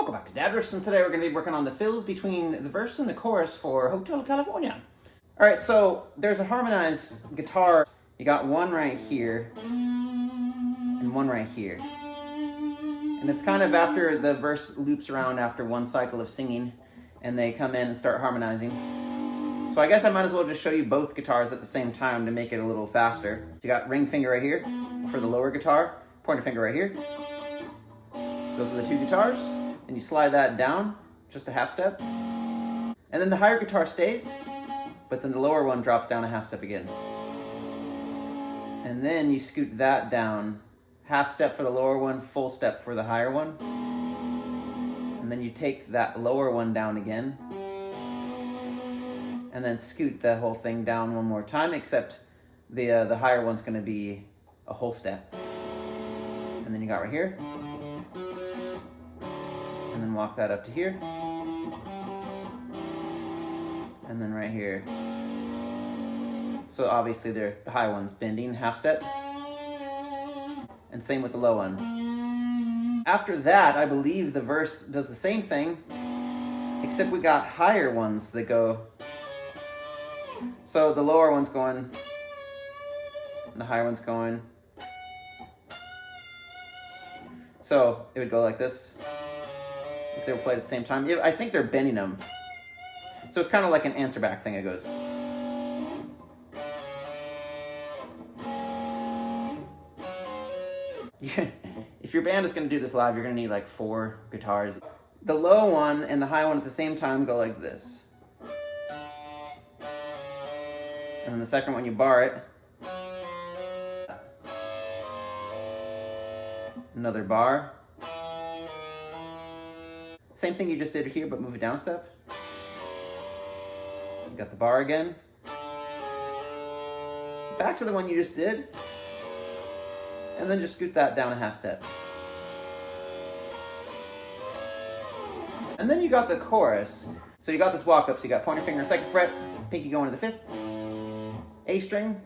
Welcome back to Dad Riffs, and today we're going to be working on the fills between the verse and the chorus for Hotel California. Alright, so there's a harmonized guitar. You got one right here, and one right here. And it's kind of after the verse loops around after one cycle of singing, and they come in and start harmonizing. So I guess I might as well just show you both guitars at the same time to make it a little faster. You got ring finger right here for the lower guitar, pointer finger right here. Those are the two guitars. And you slide that down just a half step. And then the higher guitar stays, but then the lower one drops down a half step again. And then you scoot that down, half step for the lower one, full step for the higher one. And then you take that lower one down again. And then scoot the whole thing down one more time, except the higher one's gonna be a whole step. And then you got right here. And then walk that up to here. And then right here. So obviously the high one's bending, half step. And same with the low one. After that, I believe the verse does the same thing, except we got higher ones that go. So the lower one's going, and the higher one's going. So it would go like this. If they were played at the same time. I think they're bending them. So it's kind of like an answer back thing. It goes. If your band is going to do this live, you're going to need like 4 guitars. The low one and the high one at the same time go like this. And then the second one you bar it. Another bar. Same thing you just did here, but move it down a step. You got the bar again. Back to the one you just did. And then just scoot that down a half step. And then you got the chorus. So you got this walk up. So you got pointer finger, 2nd fret, pinky going to the 5th, A string.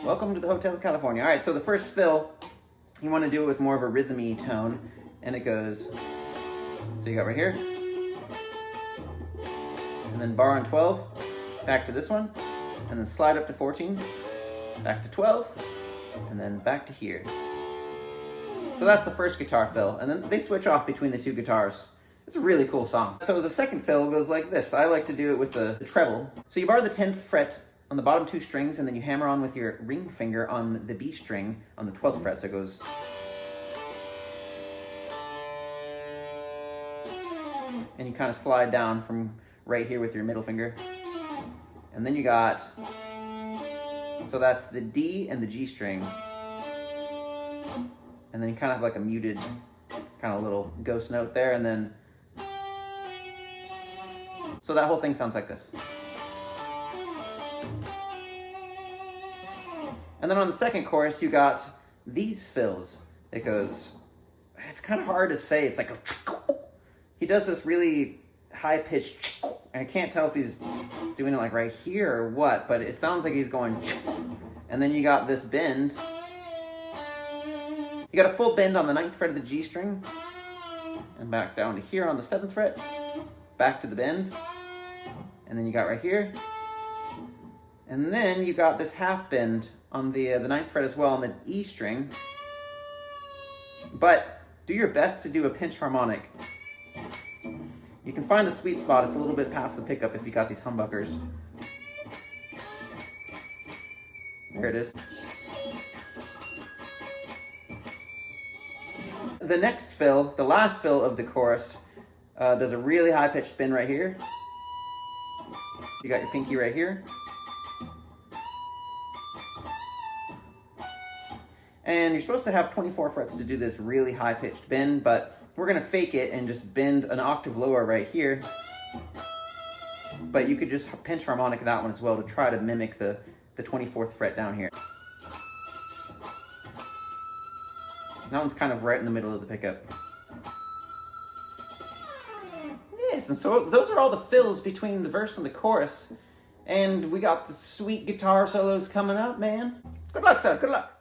Welcome to the Hotel California. All right, so the first fill, you want to do it with more of a rhythmy tone, and it goes, so you got right here, and then bar on 12, back to this one, and then slide up to 14, back to 12, and then back to here. So that's the first guitar fill, and then they switch off between the two guitars. It's a really cool song. So the second fill goes like this. I like to do it with the treble. So you bar the 10th fret on the bottom 2 strings, and then you hammer on with your ring finger on the B string on the 12th fret, so it goes. And you kind of slide down from right here with your middle finger. And then you got, so that's the D and the G string. And then you kind of have like a muted, kind of little ghost note there, and then, so that whole thing sounds like this. And then on the second chorus, you got these fills. It goes, it's kind of hard to say. It's like a, he does this really high-pitched, and I can't tell if he's doing it like right here or what, but it sounds like he's going, and then you got this bend. You got a full bend on the 9th fret of the G string, and back down to here on the 7th fret, back to the bend, and then you got right here. And then you got this half bend on the 9th fret as well on the E string. But do your best to do a pinch harmonic. You can find the sweet spot. It's a little bit past the pickup if you got these humbuckers. There it is. The next fill, the last fill of the chorus, does a really high-pitched bend right here. You got your pinky right here. And you're supposed to have 24 frets to do this really high-pitched bend, but we're going to fake it and just bend an octave lower right here. But you could just pinch harmonic that one as well to try to mimic the 24th fret down here. That one's kind of right in the middle of the pickup. Yes, and so those are all the fills between the verse and the chorus. And we got the sweet guitar solos coming up, man. Good luck, son. Good luck.